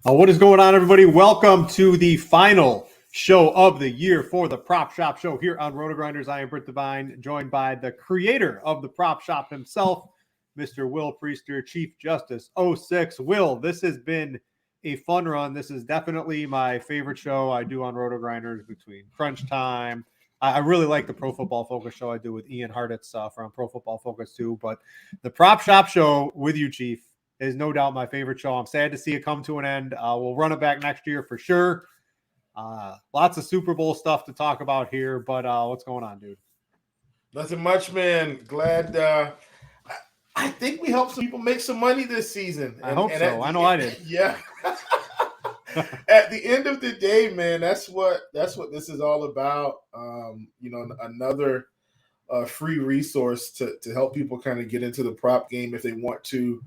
What is going on, everybody? Welcome to the final show of the year for the Prop Shop Show here on RotoGrinders. I am Brit Devine, joined by the creator of the Prop Shop himself, Mr. Will Priester, Chief Justice 06. Will, this has been a fun run. This is definitely my favorite show I do on RotoGrinders between Crunch Time. I really like the Pro Football Focus show I do with Ian Hartitz from Pro Football Focus too. But the Prop Shop Show with you, Chief, is no doubt my favorite show. I'm sad to see it come to an end. We'll run it back next year for sure. Lots of Super Bowl stuff to talk about here, but what's going on, dude? Nothing much, man. Glad. I think we helped some people make some money this season. I hope so. I know I did. Yeah. At the end of the day, man, that's what this is all about. Another free resource to help people kind of get into the prop game if they want to.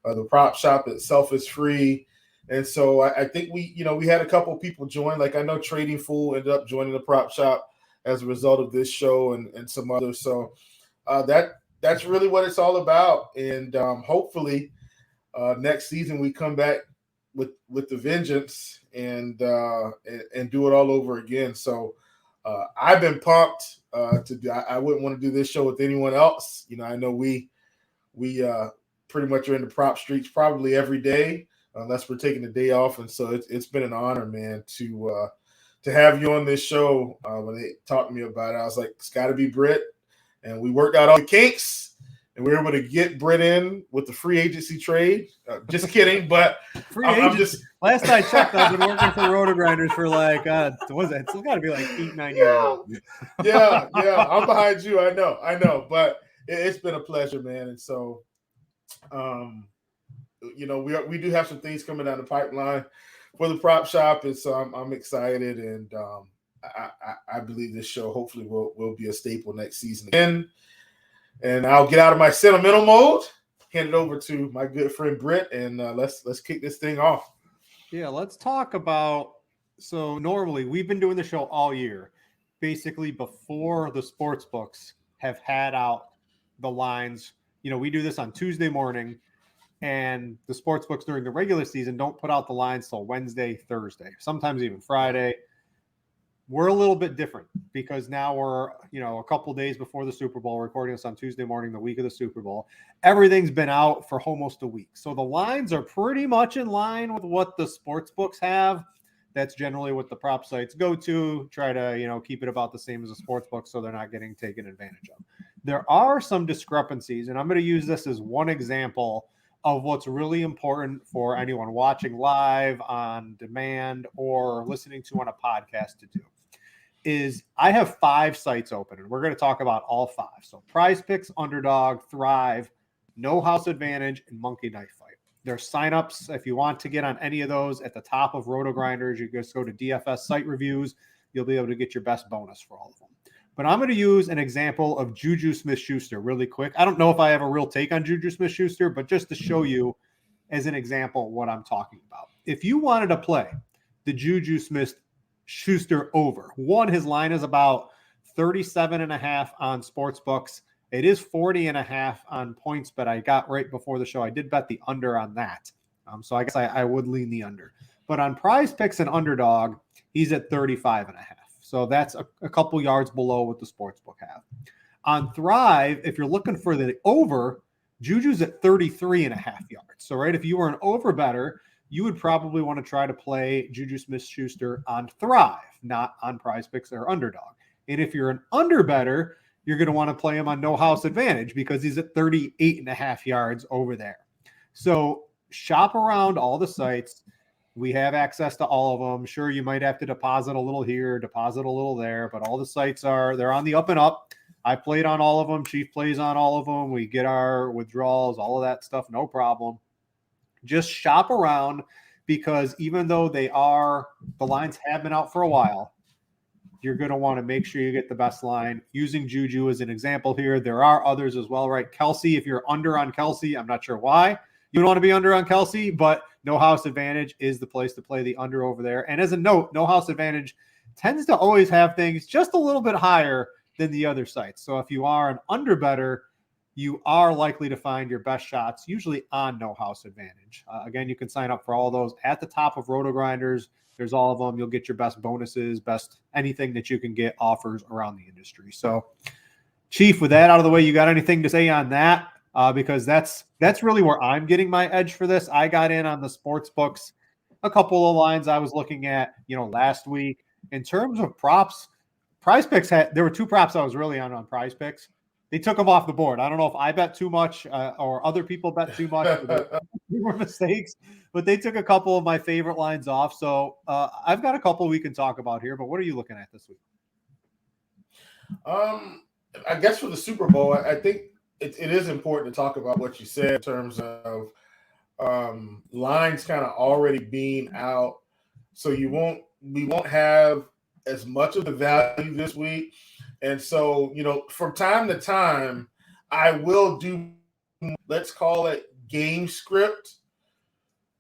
The prop shop itself is free. And so I think we had a couple people join. Like I know Trading Fool ended up joining the prop shop as a result of this show and some others. So that's really what it's all about. And hopefully next season we come back with the vengeance and do it all over again. So I've been pumped to do. I wouldn't want to do this show with anyone else. I know we pretty much are in the prop streets probably every day, unless we're taking a day off. And so it's been an honor, man, to have you on this show. When they talked to me about it, I was like, it's got to be Brit. And we worked out all the kinks, and we were able to get Brit in with the free agency trade. Just kidding, but I'm just. Last I checked, I've been working for RotoGrinders for like, what is it? It's got to be like 8-9 years. Yeah. I'm behind you. I know, but it's been a pleasure, man. And so. We do have some things coming down the pipeline for the prop shop, and so I'm excited, and I believe this show hopefully will be a staple next season again. And I'll get out of my sentimental mode, hand it over to my good friend Brit, and let's kick this thing off. Yeah, let's talk about. So normally we've been doing the show all year, basically before the sports books have had out the lines. We do this on Tuesday morning, and the sports books during the regular season don't put out the lines till Wednesday, Thursday, sometimes even Friday. We're a little bit different because now we're, a couple days before the Super Bowl, recording this on Tuesday morning, the week of the Super Bowl. Everything's been out for almost a week. So the lines are pretty much in line with what the sports books have. That's generally what the prop sites go to, try to, keep it about the same as the sports book so they're not getting taken advantage of. There are some discrepancies, and I'm going to use this as one example of what's really important for anyone watching live, on demand, or listening to on a podcast to do. Is I have 5 sites open, and we're going to talk about all 5. So Prize Picks, Underdog, Thrive, No House Advantage, and Monkey Knife Fight. There's signups if you want to get on any of those at the top of RotoGrinders. You just go to DFS site reviews. You'll be able to get your best bonus for all of them. But I'm going to use an example of Juju Smith-Schuster really quick. I don't know if I have a real take on Juju Smith-Schuster, but just to show you as an example what I'm talking about. If you wanted to play the Juju Smith-Schuster over, his line is about 37.5 on sportsbooks. It is 40.5 on points, but I got right before the show. I did bet the under on that. So I guess I would lean the under. But on Prize Picks and Underdog, he's at 35.5. So that's a couple yards below what the sportsbook have. On Thrive, if you're looking for the over, Juju's at 33.5 yards. So, right, if you were an over better, you would probably want to try to play Juju Smith-Schuster on Thrive, not on Prize Picks or Underdog. And if you're an under better, you're going to want to play him on No House Advantage because he's at 38.5 yards over there. So shop around all the sites. We have access to all of them. Sure, you might have to deposit a little here, deposit a little there, but all the sites they're on the up and up. I played on all of them. Chief plays on all of them. We get our withdrawals, all of that stuff, no problem. Just shop around because even though the lines have been out for a while, you're going to want to make sure you get the best line. Using Juju as an example here, there are others as well, right? Kelsey, if you're under on Kelsey, I'm not sure why you would want to be under on Kelsey, but No House Advantage is the place to play the under over there. And as a note, No House Advantage tends to always have things just a little bit higher than the other sites. So if you are an under better, you are likely to find your best shots usually on no house advantage. Again, you can sign up for all those at the top of RotoGrinders. There's all of them. You'll get your best bonuses, best anything that you can get offers around the industry. So, Chief, with that out of the way, you got anything to say on that? Because that's really where I'm getting my edge for this. I got in on the sports books, a couple of lines I was looking at, last week. In terms of props, Prize Picks there were two props I was really on Prize Picks. They took them off the board. I don't know if I bet too much or other people bet too much. They were mistakes, but they took a couple of my favorite lines off. So I've got a couple we can talk about here, but what are you looking at this week? I guess for the Super Bowl, I think it is important to talk about what you said in terms of lines kind of already being out. So we won't have as much of the value this week. And so, from time to time, I will do, let's call it game script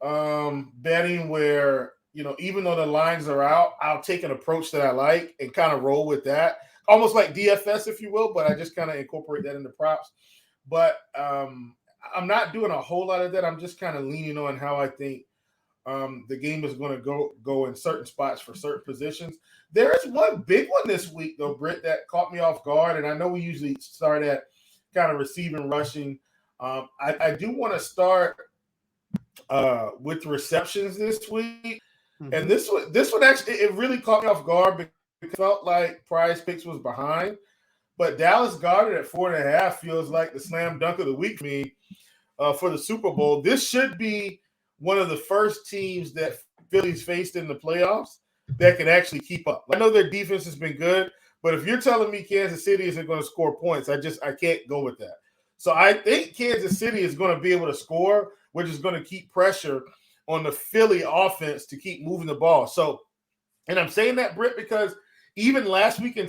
betting where, even though the lines are out, I'll take an approach that I like and kind of roll with that. Almost like DFS, if you will, but I just kind of incorporate that into props. But I'm not doing a whole lot of that. I'm just kind of leaning on how I think the game is going to go in certain spots for certain positions. There is one big one this week, though, Brit, that caught me off guard. And I know we usually start at kind of receiving, rushing. I do want to start with receptions this week. Mm-hmm. And this one actually, it really caught me off guard because it felt like Prize Picks was behind. But Dallas Goedert at 4.5 feels like the slam dunk of the week for me for the Super Bowl. This should be one of the first teams that Philly's faced in the playoffs that can actually keep up. I know their defense has been good, but if you're telling me Kansas City isn't going to score points, I can't go with that. So I think Kansas City is going to be able to score, which is going to keep pressure on the Philly offense to keep moving the ball. So, and I'm saying that, Britt, because even last week,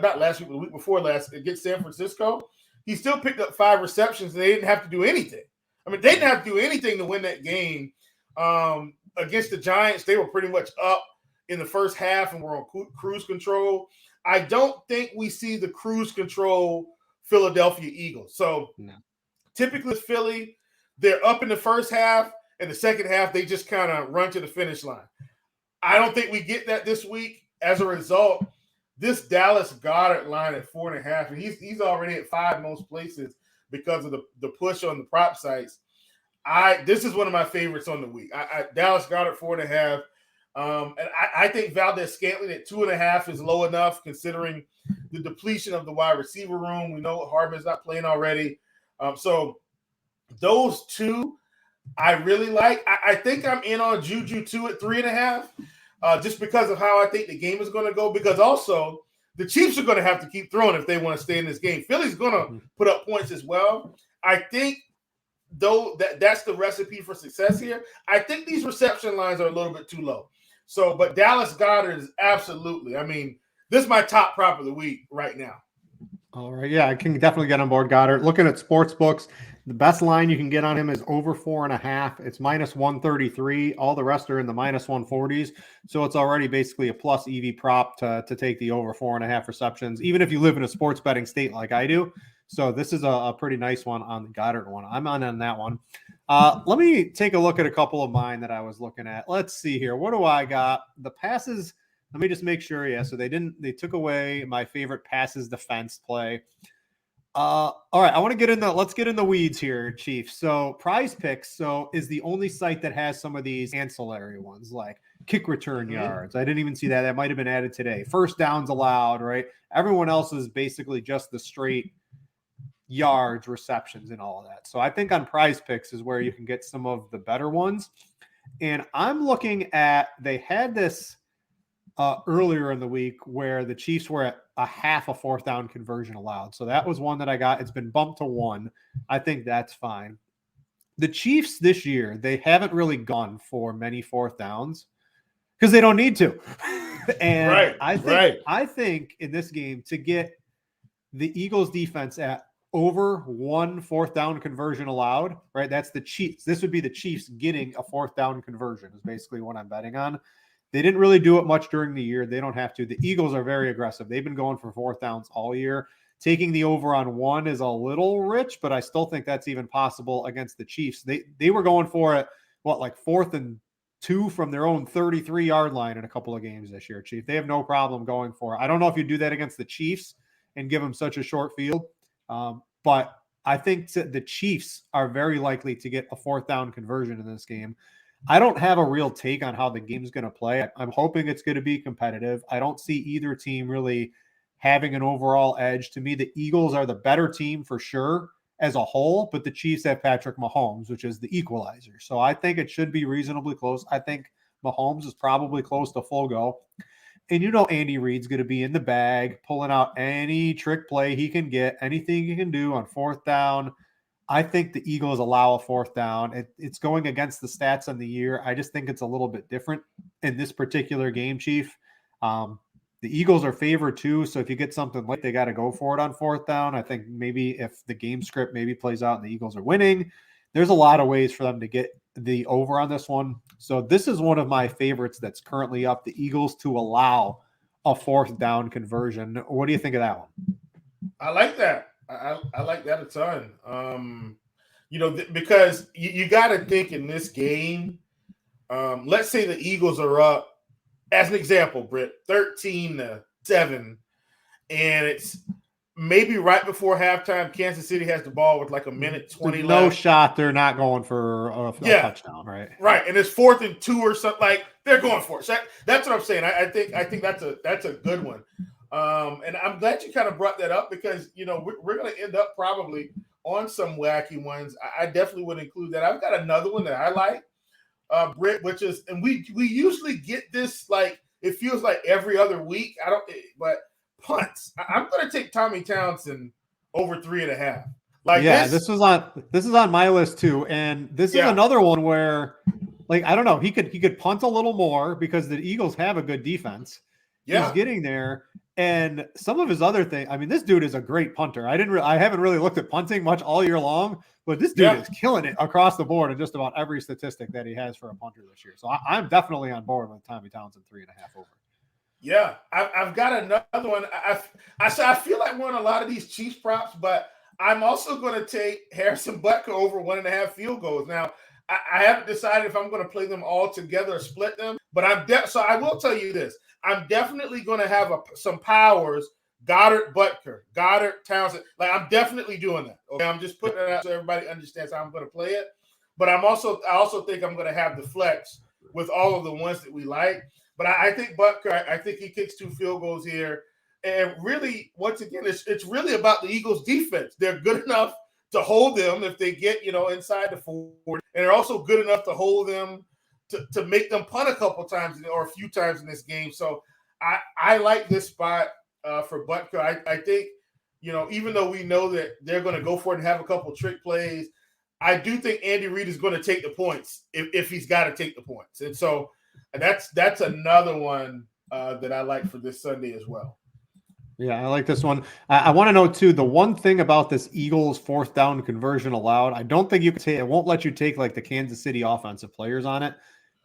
not last week, but the week before last, against San Francisco, he still picked up 5 receptions and they didn't have to do anything. I mean, they didn't have to do anything to win that game. Against the Giants, they were pretty much up in the first half and were on cruise control. I don't think we see the cruise control Philadelphia Eagles. So typically with Philly, they're up in the first half, and the second half, they just kind of run to the finish line. I don't think we get that this week. As a result, this Dallas Goedert line at 4.5, and he's already at 5 most places because of the push on the prop sites. This is one of my favorites on the week. Dallas Goedert 4.5. And I think Valdez-Scantling at 2.5 is low enough considering the depletion of the wide receiver room. We know Hardman's not playing already. So those two I really like. I think I'm in on Juju 2 at 3.5 just because of how I think the game is going to go, because also the Chiefs are going to have to keep throwing if they want to stay in this game. Philly's going to put up points as well. I think though that's the recipe for success here. I think these reception lines are a little bit too low. So, but Dallas Goedert is absolutely, I mean, this is my top prop of the week right now. All right. Yeah, I can definitely get on board Goedert. Looking at sports books, the best line you can get on him is over 4.5. It's minus 133. All the rest are in the minus 140s. So it's already basically a plus EV prop to take the over 4.5 receptions, even if you live in a sports betting state like I do. So this is a pretty nice one on the Goedert one. I'm on that one. Let me take a look at a couple of mine that I was looking at. Let's see here. What do I got? The passes. Let me just make sure. Yeah. So they took away my favorite passes defense play. All right. Let's get in the weeds here, Chief. So Prize Picks is the only site that has some of these ancillary ones like kick return yards. I didn't even see that. That might've been added today. First downs allowed, right? Everyone else is basically just the straight yards, receptions, and all of that. So I think on Prize Picks is where you can get some of the better ones. And I'm looking at, they had this earlier in the week where the Chiefs were at a half a 4th down conversion allowed. So that was one that I got. It's been bumped to 1. I think that's fine. The Chiefs this year, they haven't really gone for many 4th downs because they don't need to. And I think in this game to get the Eagles defense at over 1 4th down conversion allowed, right? That's the Chiefs. This would be the Chiefs getting a 4th down conversion is basically what I'm betting on. They didn't really do it much during the year. They don't have to. The Eagles are very aggressive. They've been going for 4th downs all year. taking the over on 1 is a little rich, but I still think that's even possible against the Chiefs. They were going for it, like 4th and 2 from their own 33-yard line in a couple of games this year, Chief. They have no problem going for it. I don't know if you do that against the Chiefs and give them such a short field, but I think the Chiefs are very likely to get a 4th down conversion in this game. I don't have a real take on how the game's going to play. I'm hoping it's going to be competitive. I don't see either team really having an overall edge. To me, the Eagles are the better team for sure as a whole, but the Chiefs have Patrick Mahomes, which is the equalizer. So I think it should be reasonably close. I think Mahomes is probably close to full go. And Andy Reid's going to be in the bag, pulling out any trick play he can get, anything he can do on 4th down. I think the Eagles allow a 4th down. It's going against the stats on the year. I just think it's a little bit different in this particular game, Chief. The Eagles are favored too, so if you get something like they got to go for it on 4th down. I think maybe if the game script maybe plays out and the Eagles are winning, there's a lot of ways for them to get the over on this one. So this is one of my favorites that's currently up, the Eagles to allow a 4th down conversion. What do you think of that one? I like that. I like that a ton. Because you got to think in this game, let's say the Eagles are up, as an example, Brit, 13-7, and it's maybe right before halftime, Kansas City has the ball with like a minute 20 left. No shot. They're not going for a touchdown, right? Right. And it's 4th and 2 or something. Like, they're going for it. So that's what I'm saying. I think that's a good one. And I'm glad you kind of brought that up because, we're going to end up probably on some wacky ones. I definitely would include that. I've got another one that I like, Brit, which is, and we usually get this, like, it feels like every other week. But punts. I'm going to take Tommy Townsend over 3.5. Like, yeah, this is on my list too. And this is another one where, like, I don't know, he could punt a little more because the Eagles have a good defense. Yeah. He's getting there. And some of his other things, I mean, this dude is a great punter. I haven't really looked at punting much all year long, but this dude is killing it across the board in just about every statistic that he has for a punter this year. So I'm definitely on board with Tommy Townsend 3.5 over. Yeah, I've got another one. I feel like we're on a lot of these Chiefs props, but I'm also going to take Harrison Butker over 1.5 field goals. Now, I haven't decided if I'm going to play them all together or split them, but so I will tell you this. I'm definitely going to have some powers, Goddard, Townsend. Like, I'm definitely doing that. Okay, I'm just putting it out so everybody understands how I'm going to play it. But I also think I'm going to have the flex with all of the ones that we like. But I think Butker, I think he kicks 2 field goals here. And really, once again, it's really about the Eagles' defense. They're good enough to hold them if they get, inside the 4. And they're also good enough to hold them to make them punt a couple times or a few times in this game. So I like this spot for Butker. I think, even though we know that they're going to go for it and have a couple trick plays, I do think Andy Reid is going to take the points if he's got to take the points. And so that's another one that I like for this Sunday as well. Yeah, I like this one. I want to know, too, the one thing about this Eagles 4th down conversion allowed, I don't think you can take, it won't let you take like the Kansas City offensive players on it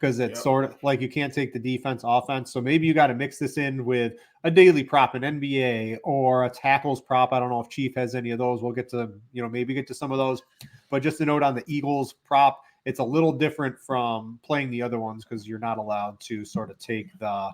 because it's sort of like you can't take the defense offense. So maybe you got to mix this in with a daily prop in NBA or a tackles prop. I don't know if Chief has any of those. We'll get to, maybe get to some of those. But just a note on the Eagles prop, it's a little different from playing the other ones because you're not allowed to sort of take the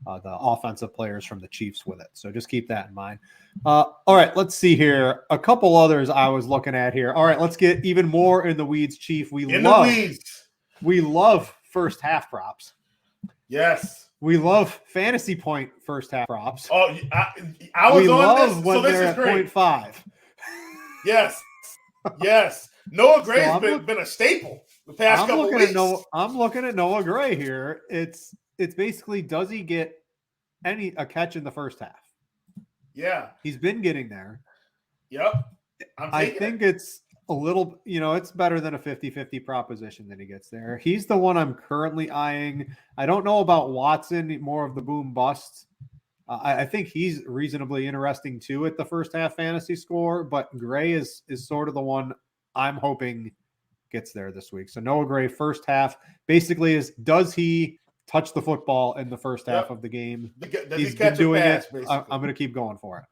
offensive players from the Chiefs with it. So just keep that in mind. All right, let's see here. A couple others I was looking at here. All right, let's get even more in the weeds, Chief. We love first half props. Yes. We love fantasy point first half props. Oh, I was on this. When so this they're is great. 0.5. Yes. Noah Gray's been a staple the past couple weeks. I'm looking at Noah Gray here. It's basically, does he get a catch in the first half? Yeah. He's been getting there. Yep. I think it's a little, it's better than a 50-50 proposition that he gets there. He's the one I'm currently eyeing. I don't know about Watson, more of the boom bust. I think he's reasonably interesting too at the first half fantasy score, but Gray is sort of the one I'm hoping gets there this week. So Noah Gray first half basically does he touch the football in the first half of the game? Does he catch a pass, basically? I'm going to keep going for it.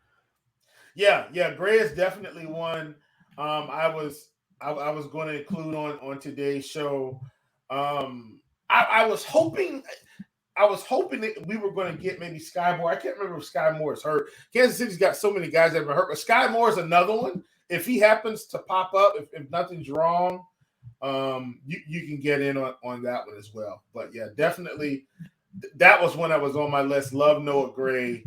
Yeah. Gray is definitely one. I was going to include on today's show. I was hoping. That we were going to get maybe Sky Moore. I can't remember if Sky Moore is hurt. Kansas City's got so many guys that have been hurt, but Sky Moore is another one. If he happens to pop up, if nothing's wrong, you can get in on that one as well. But yeah, definitely, that was one that was on my list. Love Noah Gray,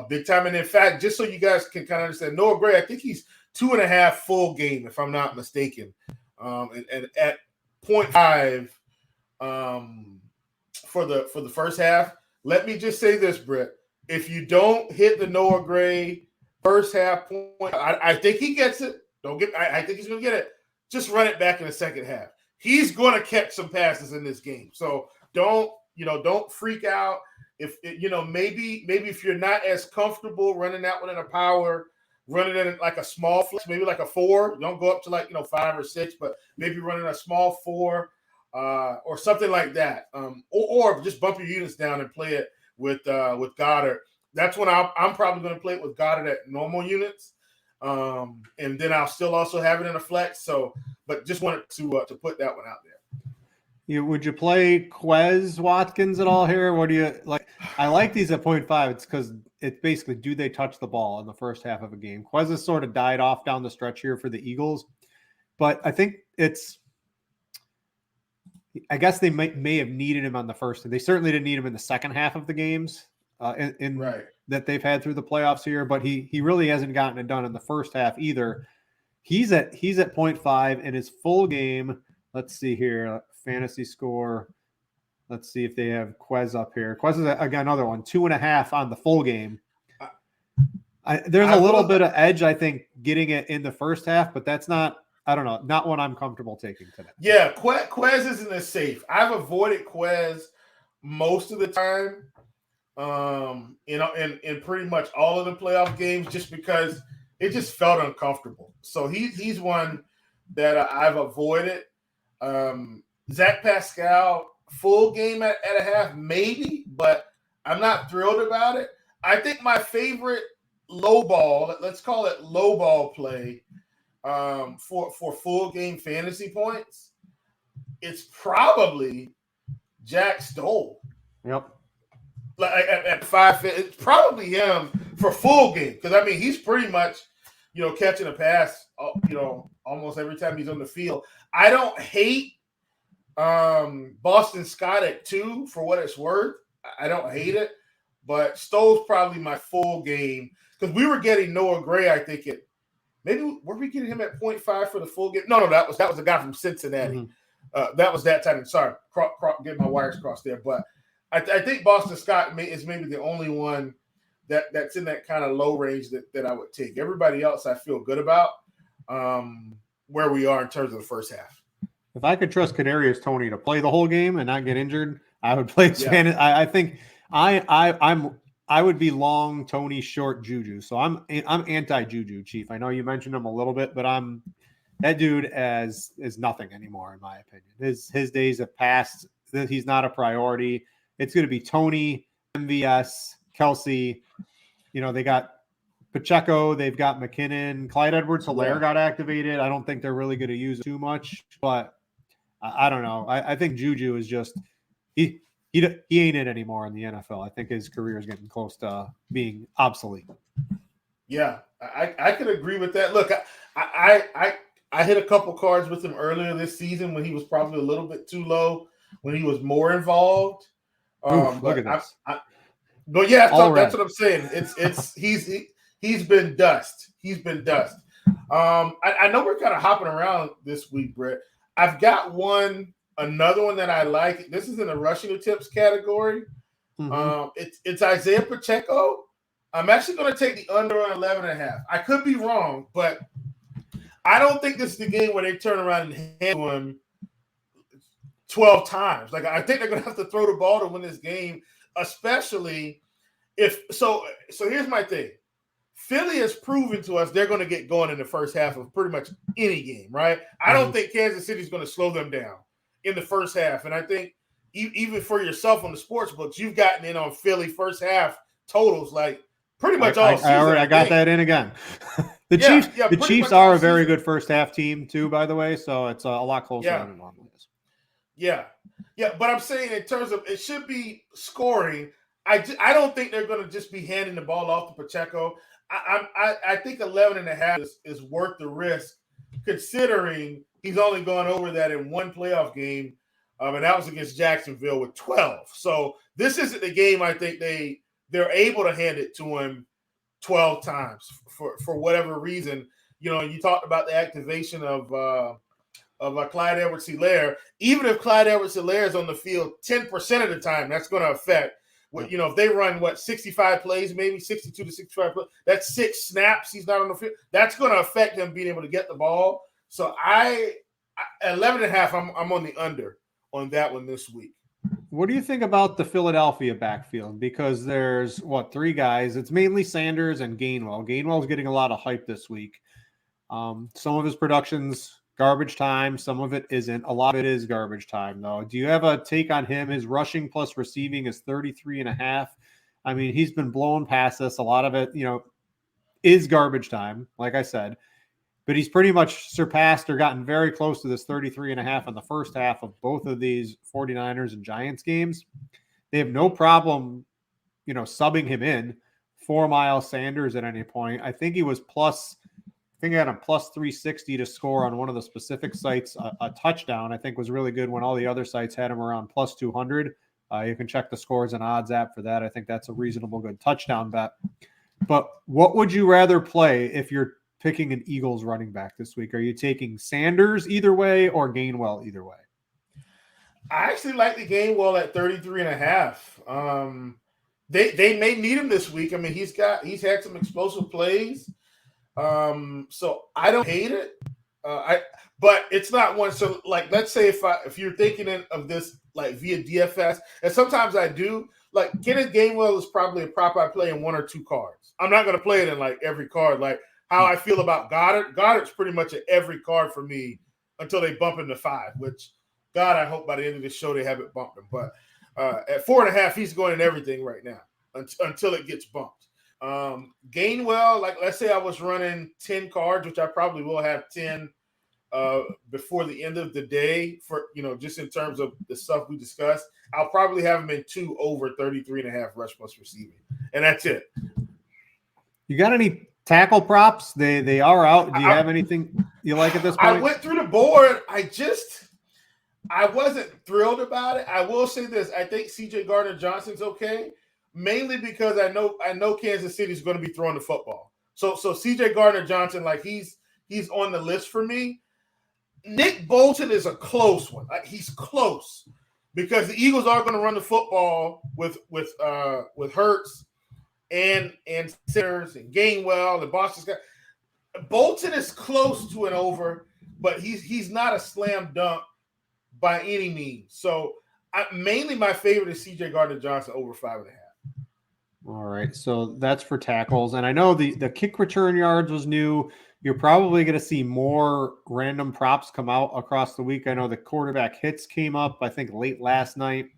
big time. And in fact, just so you guys can kind of understand, Noah Gray, I think he's 2.5 full game, if I'm not mistaken, and at 0.5. For the first half. Let me just say this, Brit. If you don't hit the Noah Gray first half point, I think he gets it. I think he's going to get it. Just run it back in the second half. He's going to catch some passes in this game. So don't freak out. If maybe if you're not as comfortable running that one in a power, running it in like a small flex, maybe like a 4. Don't go up to 5 or 6, but maybe running a small 4. Or something like that, or just bump your units down and play it with Goddard. That's when I'm probably going to play it with Goddard at normal units, and then I'll still also have it in a flex. So, but just wanted to put that one out there. Would you play Quez Watkins at all here? What do you like? I like these at 0.5. It's because it's basically, do they touch the ball in the first half of a game? Quez has sort of died off down the stretch here for the Eagles, but I think I guess they may have needed him on the first. They certainly didn't need him in the second half of the games Right. that they've had through the playoffs here. But he really hasn't gotten it done in the first half either. He's at 0.5 in his full game. Let's see here, fantasy score. Let's see if they have Quez up here. Quez is again another one, 2.5 on the full game. There's a little bit of edge, I think, getting it in the first half, but that's not. I don't know. Not one I'm comfortable taking today. Yeah, Quez isn't as safe. I've avoided Quez most of the time, in pretty much all of the playoff games, just because it just felt uncomfortable. So he's one that I've avoided. Zach Pascal, full game at a half, maybe, but I'm not thrilled about it. I think my favorite low ball, let's call it low ball play, for full game fantasy points, it's probably Jack Stoll. Yep. Like at 5, it's probably him for full game, because I mean he's pretty much catching a pass almost every time he's on the field. I don't hate Boston Scott at 2 for what it's worth. I don't hate it, but Stoll's probably my full game, because we were getting Noah Gray, I think maybe were we getting him at 0.5 for the full game? No, that was the guy from Cincinnati. Mm-hmm. That was that time. Sorry, getting my wires crossed there. But I think Boston Scott is maybe the only one that's in that kind of low range that I would take. Everybody else I feel good about where we are in terms of the first half. If I could trust Kadarius Toney to play the whole game and not get injured, I would play Spanish. I think I would be long Toney, short Juju. So I'm anti Juju, Chief. I know you mentioned him a little bit, but that dude is nothing anymore in my opinion. His days have passed. He's not a priority. It's going to be Toney, MVS, Kelsey. They got Pacheco. They've got McKinnon. Clyde Edwards-Helaire got activated. I don't think they're really going to use it too much, but I don't know. I think Juju is just he ain't it anymore in the NFL. I think his career is getting close to being obsolete. Yeah, I could agree with that. Look, I hit a couple cards with him earlier this season when he was probably a little bit too low, when he was more involved. Look at this. But yeah, that's what I'm saying. He's been dust. He's been dust. I know we're kind of hopping around this week, Brett. I've got another one that I like. This is in the rushing attempts category. Mm-hmm. It's Isaiah Pacheco. I'm actually going to take the under on 11.5. I could be wrong, but I don't think this is the game where they turn around and handle him 12 times. Like, I think they're going to have to throw the ball to win this game, especially if – so here's my thing. Philly has proven to us they're going to get going in the first half of pretty much any game, right? I don't think Kansas City is going to slow them down in the first half. And I think even for yourself on the sports books, you've gotten in on Philly first half totals like pretty much all season. I got that in again. The Chiefs are a very good first half team too, by the way. So it's a lot closer than it normally is. Yeah. But I'm saying in terms of it should be scoring. I don't think they're going to just be handing the ball off to Pacheco. I think 11.5 is worth the risk, considering he's only gone over that in one playoff game, and that was against Jacksonville with 12. So this isn't the game I think they're able to hand it to him 12 times for whatever reason. You talked about the activation of Clyde Edwards-Helaire. Even if Clyde Edwards-Helaire is on the field 10% of the time, that's going to affect. If they run 65 plays, maybe 62 to 65 plays, that's 6 snaps. He's not on the field. That's going to affect him being able to get the ball. So at 11.5, I'm on the under on that one this week. What do you think about the Philadelphia backfield? Because there's 3 guys. It's mainly Sanders and Gainwell. Gainwell's getting a lot of hype this week. Some of his production's garbage time. Some of it isn't. A lot of it is garbage time, though. Do you have a take on him? His rushing plus receiving is 33.5. I mean, he's been blown past us. A lot of it, is garbage time, like I said. But he's pretty much surpassed or gotten very close to this 33.5 in the first half of both of these 49ers and Giants games. They have no problem, subbing him in for Miles Sanders at any point. I think he was I had him plus 360 to score on one of the specific sites. A touchdown, I think, was really good when all the other sites had him around plus 200. You can check the scores and odds app for that. I think that's a reasonable good touchdown bet. But what would you rather play if you're picking an Eagles running back this week? Are you taking Sanders either way or Gainwell either way? I actually like the Gainwell at 33.5. They may need him this week. I mean, he's had some explosive plays. So I don't hate it. But it's not one. So let's say if you're thinking of this via DFS, and sometimes I do, Kenneth Gainwell is probably a prop I play in 1 or 2 cards. I'm not going to play it in every card. How I feel about Goddard. Goddard's pretty much at every card for me until they bump him to 5, which God, I hope by the end of the show they haven't bumped him. But at 4.5, he's going in everything right now until it gets bumped. Gainwell, let's say I was running 10 cards, which I probably will have 10 before the end of the day for, just in terms of the stuff we discussed. I'll probably have him in 2 over 33.5 rush plus receiving. And that's it. You got any tackle props? They are out. Do you have anything you like at this point? I went through the board. I wasn't thrilled about it. I will say this. I think CJ Gardner-Johnson's okay. Mainly because I know Kansas City is going to be throwing the football. So CJ Gardner-Johnson, he's on the list for me. Nick Bolton is a close one. He's close because the Eagles are going to run the football with Hurts and Sanders and Gainwell and Boston Scott. Bolton is close to an over, but he's not a slam dunk by any means. So mainly my favorite is CJ Gardner-Johnson over 5.5. All right, so that's for tackles. And I know the kick return yards was new. You're probably going to see more random props come out across the week. I know the quarterback hits came up, I think, late last night.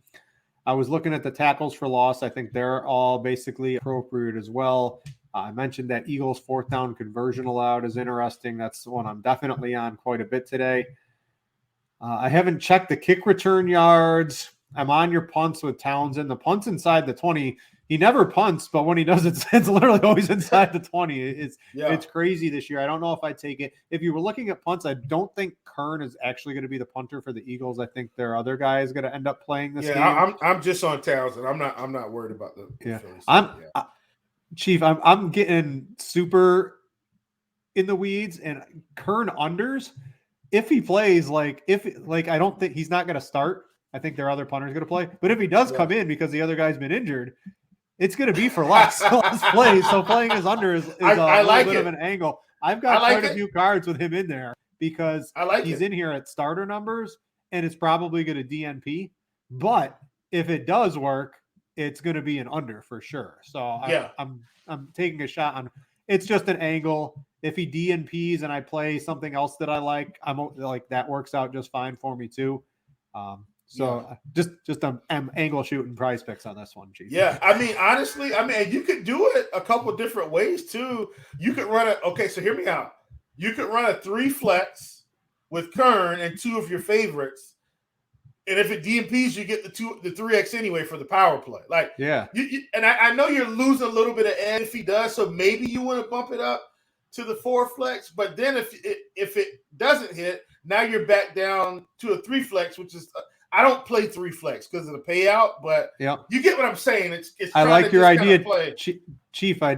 I was looking at the tackles for loss. I think they're all basically appropriate as well. I mentioned that Eagles 4th down conversion allowed is interesting. That's the one I'm definitely on quite a bit today. I haven't checked the kick return yards. I'm on your punts with Townsend. The punts inside the 20. He never punts, but when he does, it's literally always inside the 20. It's crazy this year. I don't know if I take it. If you were looking at punts, I don't think Kern is actually going to be the punter for the Eagles. I think their other guy is going to end up playing this game. I'm just on Townsend. I'm not worried about the Chief. I'm getting super in the weeds, and Kern unders. If he plays, I don't think he's not going to start. I think their other punter is going to play. But if he does come in because the other guy's been injured, it's going to be for less plays. So playing his under is a little bit of an angle. I've got quite a few cards with him in there because he's in here at starter numbers, and it's probably going to DNP. But if it does work, it's going to be an under for sure. So I'm taking a shot on. It's just an angle. If he DNPs and I play something else that I like, I'm like that works out just fine for me too. So just I'm angle shooting prize picks on this one, Chief. Yeah, I mean, honestly, and you could do it a couple different ways too. You could run it. Okay, so hear me out. You could run a 3 flex with Kern and 2 of your favorites, and if it DMPs, you get the 3x anyway for the power play. Like, yeah, and I know you're losing a little bit of edge if he does, so maybe you want to bump it up to the 4 flex. But then if it doesn't hit, now you're back down to a 3 flex, which is I don't play 3 flex because of the payout, but you get what I'm saying. It's I like your idea, Chief. I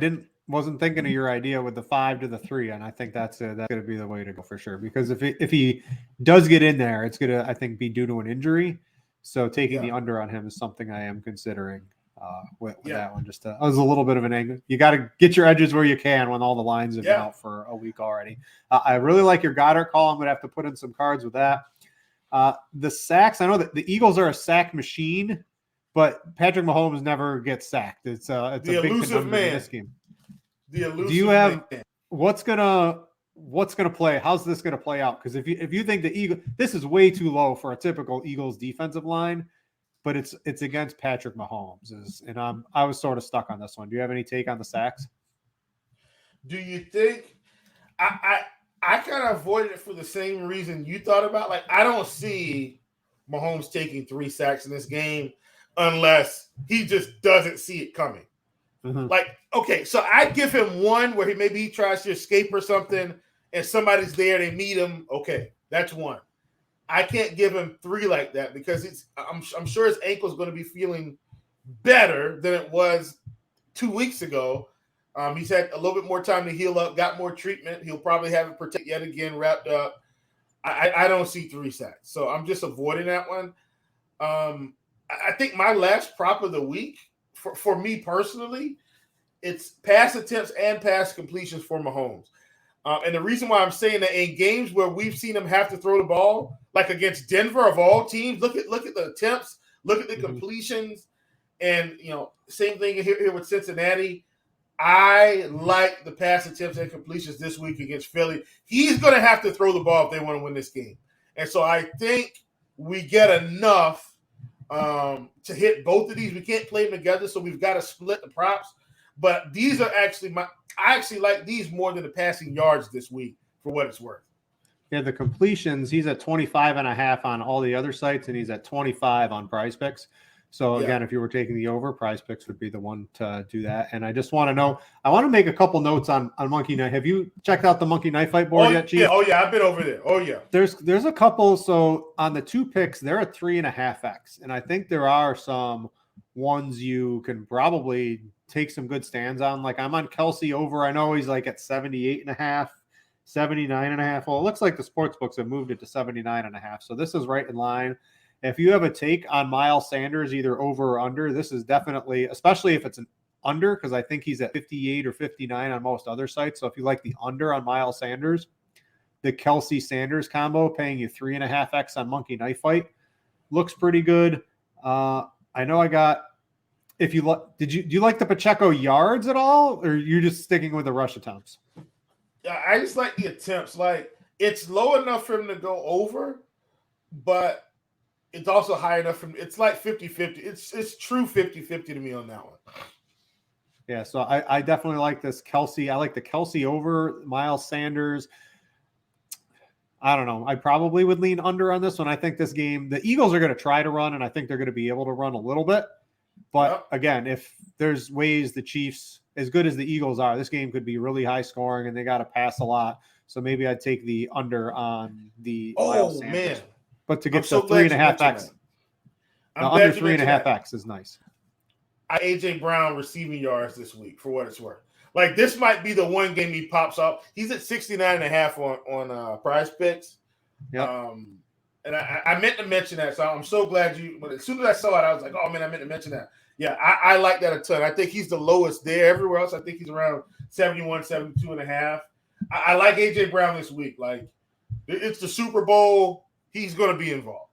wasn't thinking of your idea with the 5 to the 3, and I think that's going to be the way to go for sure. Because if he does get in there, it's going to, I think, be due to an injury. So taking the under on him is something I am considering with that one. Just I was a little bit of an angle. You got to get your edges where you can when all the lines have been out for a week already. I really like your Goddard call. I'm going to have to put in some cards with that. The sacks, I know that the Eagles are a sack machine, but Patrick Mahomes never gets sacked. It's a big conundrum in this game. The elusive Do you have what's gonna play? How's this gonna play out? Because if you think the Eagles, this is way too low for a typical Eagles defensive line, but it's against Patrick Mahomes, and I was sort of stuck on this one. Do you have any take on the sacks? Do you think I kind of avoided it for the same reason you thought about? Like, I don't see Mahomes taking 3 sacks in this game unless he just doesn't see it coming. Mm-hmm. Like, okay, so I'd give him 1 where he tries to escape or something and somebody's there, they meet him. Okay, that's 1. I can't give him 3 like that because I'm sure his ankle's going to be feeling better than it was 2 weeks ago. He's had a little bit more time to heal up, got more treatment. He'll probably have it protected yet again, wrapped up. I don't see 3 sacks, so I'm just avoiding that one. I think my last prop of the week, for me personally, it's pass attempts and pass completions for Mahomes. And the reason why I'm saying that in games where we've seen him have to throw the ball, like against Denver of all teams, look at the attempts, look at the completions, and same thing here with Cincinnati. I like the pass attempts and completions this week against Philly. He's going to have to throw the ball if they want to win this game. And so I think we get enough to hit both of these. We can't play them together, so we've got to split the props. But these are actually I actually like these more than the passing yards this week for what it's worth. Yeah, the completions, he's at 25.5 on all the other sites, and he's at 25 on Prize Picks. So again, if you were taking the over, Prize Picks would be the one to do that. And I just want to know, I want to make a couple notes on Monkey Knife. Have you checked out the Monkey Knife Fight board yet, Chief? Yeah, I've been over there. Oh yeah. There's a couple. So on the 2 picks, they're at 3.5x. And I think there are some ones you can probably take some good stands on. Like I'm on Kelsey over. I know he's like at 78.5, 79.5. Well, it looks like the sports books have moved it to 79.5. So this is right in line. If you have a take on Miles Sanders, either over or under, this is definitely, especially if it's an under, because I think he's at 58 or 59 on most other sites. So if you like the under on Miles Sanders, the Kelsey Sanders combo paying you 3.5x on Monkey Knife Fight looks pretty good. I know I got. If you do you like the Pacheco yards at all, or you're just sticking with the rush attempts? Yeah, I just like the attempts. Like it's low enough for him to go over, but it's also high enough for him. It's like 50-50. It's true 50-50 to me on that one. Yeah, so I definitely like this Kelsey. I like the Kelsey over Miles Sanders. I don't know. I probably would lean under on this one. I think this game, the Eagles are going to try to run, and I think they're going to be able to run a little bit. But again, if there's ways the Chiefs, as good as the Eagles are, this game could be really high scoring, and they got to pass a lot. So maybe I'd take the under on the Miles Sanders. Man. But to get to 3.5x, under 3.5x is nice. AJ Brown receiving yards this week for what it's worth. Like this might be the one game he pops up. He's at 69.5 on Prize Picks. Yeah. And I meant to mention that, so I'm so glad but as soon as I saw it, I was like, oh man, I meant to mention that. Yeah, I like that a ton. I think he's the lowest there. Everywhere else, I think he's around 71, 72.5. I like AJ Brown this week. Like it's the Super Bowl. He's going to be involved.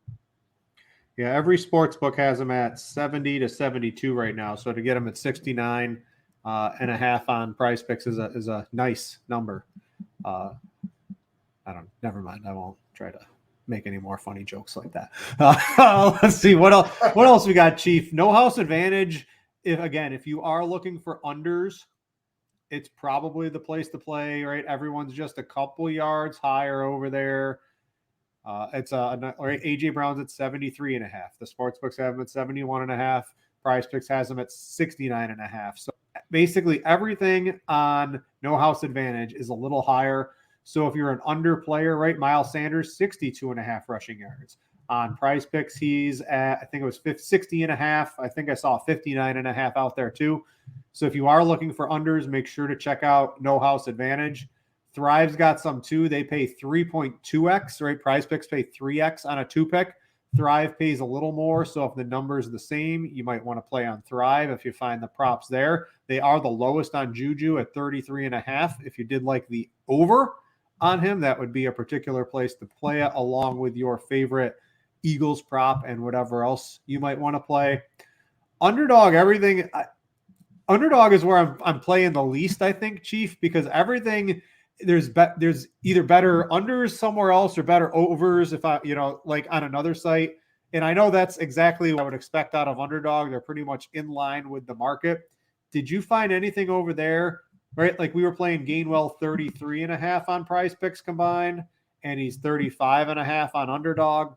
Yeah, every sports book has him at 70 to 72 right now. So to get him at 69.5 on Prize Picks is a nice number. Never mind. I won't try to make any more funny jokes like that. Let's see what else. What else we got, Chief? No house advantage. If you are looking for unders, it's probably the place to play, right? Everyone's just a couple yards higher over there. It's AJ Brown's at 73.5. The sportsbooks have him at 71.5. Prize Picks has him at 69.5. So basically everything on No House Advantage is a little higher. So if you're an under player, right? Miles Sanders, 62.5 rushing yards. On Prize Picks, he's at, I think it was 60.5. I think I saw 59.5 out there too. So if you are looking for unders, make sure to check out No House Advantage. Thrive's got some too. They pay 3.2x, right? Prize Picks pay 3x on a 2-pick. Thrive pays a little more. So if the number's the same, you might want to play on Thrive if you find the props there. They are the lowest on Juju at 33.5. If you did like the over on him, that would be a particular place to play it along with your favorite Eagles prop and whatever else you might want to play. Underdog, everything. Underdog is where I'm playing the least, I think, Chief, because everything there's either better unders somewhere else or better overs if I, like on another site. And I know that's exactly what I would expect out of Underdog. They're pretty much in line with the market. Did you find anything over there? Right? Like we were playing Gainwell 33.5 on Prize Picks combined, and he's 35.5 on Underdog.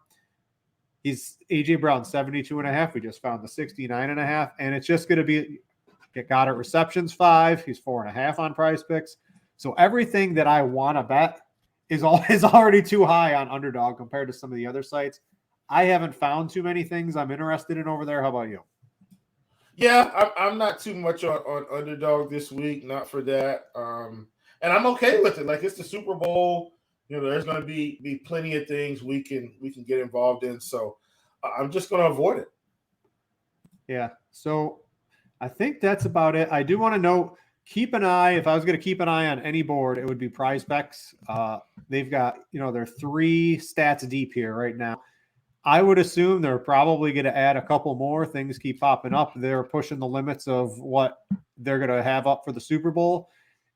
He's AJ Brown 72.5. We just found the 69.5, and it's just going to be got it receptions 5. He's 4.5 on Prize Picks. So everything that I want to bet is already too high on Underdog compared to some of the other sites. I haven't found too many things I'm interested in over there. How about you? Yeah, I'm not too much on Underdog this week. Not for that. And I'm okay with it. Like it's the Super Bowl. There's going to be plenty of things we can get involved in. So I'm just going to avoid it. Yeah. So I think that's about it. I do want to note, keep an eye. If I was going to keep an eye on any board, it would be Prize Picks. They've got, they're 3 stats deep here right now. I would assume they're probably going to add a couple more. Things keep popping up. They're pushing the limits of what they're going to have up for the Super Bowl.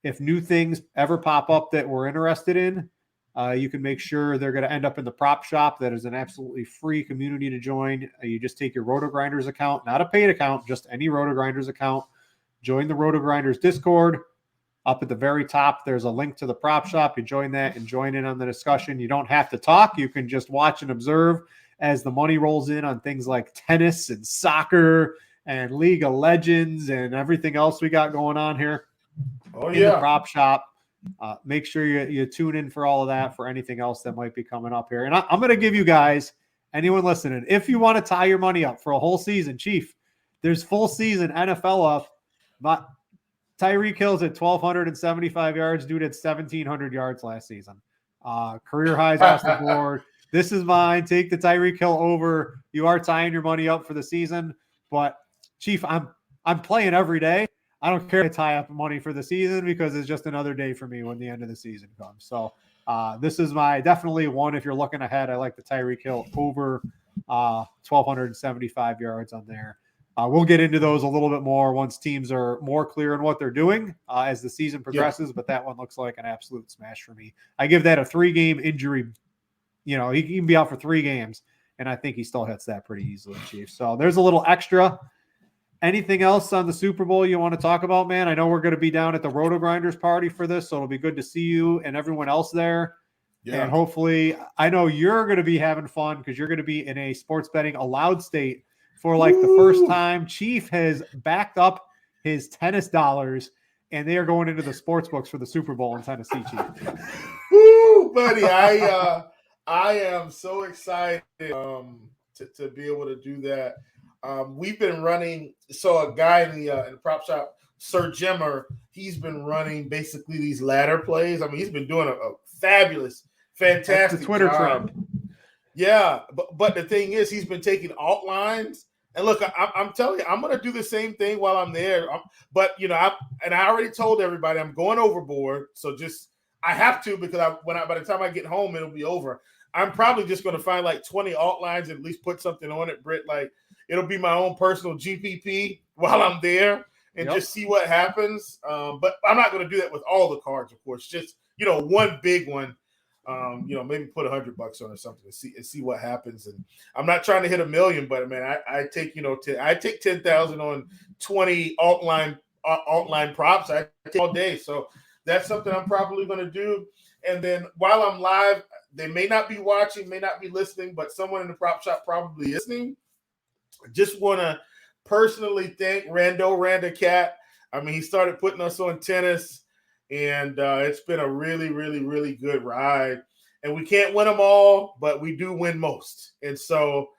If new things ever pop up that we're interested in, you can make sure they're going to end up in the prop shop. That is an absolutely free community to join. You just take your RotoGrinders account, not a paid account, just any RotoGrinders account. Join the RotoGrinders Discord. Up at the very top, there's a link to the prop shop. You join that and join in on the discussion. You don't have to talk. You can just watch and observe as the money rolls in on things like tennis and soccer and League of Legends and everything else we got going on here in the prop shop. Make sure you tune in for all of that, for anything else that might be coming up here. And I'm going to give you guys, anyone listening, if you want to tie your money up for a whole season, Chief, there's full season NFL up. But Tyreek Hill's at 1,275 yards. Dude had 1,700 yards last season. Career highs off the board. This is mine. Take the Tyreek Hill over. You are tying your money up for the season. But, Chief, I'm playing every day. I don't care to tie up money for the season because it's just another day for me when the end of the season comes. So this is my definitely one. If you're looking ahead, I like the Tyreek Hill over 1,275 yards on there. We'll get into those a little bit more once teams are more clear on what they're doing as the season progresses. But that one looks like an absolute smash for me. I give that a 3-game injury. He can be out for 3 games, and I think he still hits that pretty easily, Chief. So there's a little extra. Anything else on the Super Bowl you want to talk about, man? I know we're going to be down at the RotoGrinders party for this, so it'll be good to see you and everyone else there. Yeah. And hopefully, I know you're going to be having fun because you're going to be in a sports betting allowed state for like the first time. Chief has backed up his tennis dollars, and they are going into the sports books for the Super Bowl in Tennessee, Chief. Woo, buddy! I am so excited to be able to do that. We've been running. So a guy in the prop shop, Sir Jimmer, he's been running basically these ladder plays. I mean, he's been doing a fabulous, fantastic That's the Twitter job. trend. Yeah, but the thing is, he's been taking alt lines. And look, I'm telling you, I'm going to do the same thing while I'm there. But I already told everybody I'm going overboard. So I have to, because by the time I get home, it'll be over. I'm probably just going to find like 20 alt lines and at least put something on it, Brit. Like it'll be my own personal GPP while I'm there and just see what happens. But I'm not going to do that with all the cards, of course. Just one big one. maybe put $100 on or something and see what happens. And I'm not trying to hit $1 million, but man, I take I take 10,000 on 20 alt line props. I take all day, so that's something I'm probably going to do. And then while I'm live, they may not be watching, may not be listening, but someone in the prop shop probably is listening. Just want to personally thank Randa Cat. I mean, he started putting us on tennis, and it's been a really, really, really good ride. And we can't win them all, but we do win most. And so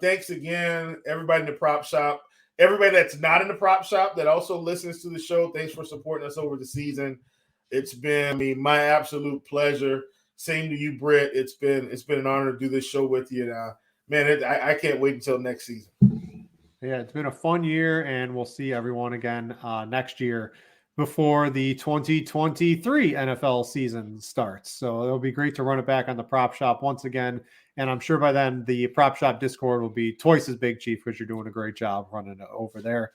thanks again, everybody in the prop shop. Everybody that's not in the prop shop that also listens to the show, thanks for supporting us over the season. It's been my absolute pleasure. Same to you, Brit. It's been an honor to do this show with you. Man, I can't wait until next season. Yeah, it's been a fun year, and we'll see everyone again next year before the 2023 NFL season starts. So it'll be great to run it back on the prop shop once again. And I'm sure by then the prop shop Discord will be twice as big, Chief, because you're doing a great job running it over there.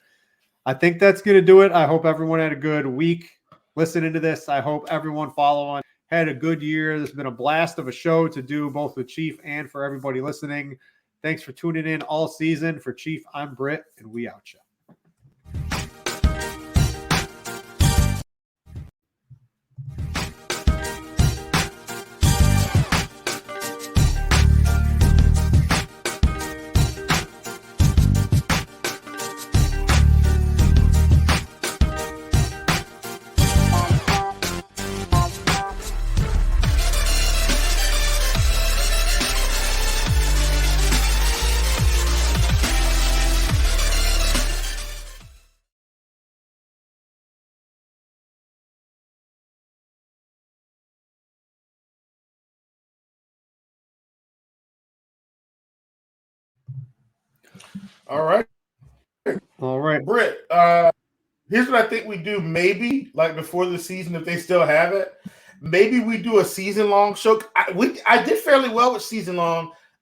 I think that's going to do it. I hope everyone had a good week listening to this. I hope everyone following had a good year. This has been a blast of a show to do, both with Chief and for everybody listening. Thanks for tuning in all season. For Chief, I'm Brit, and we out ya. All right. Britt, here's what I think we do. Maybe like before the season, if they still have it, maybe we do a season long show. I did fairly well with season long.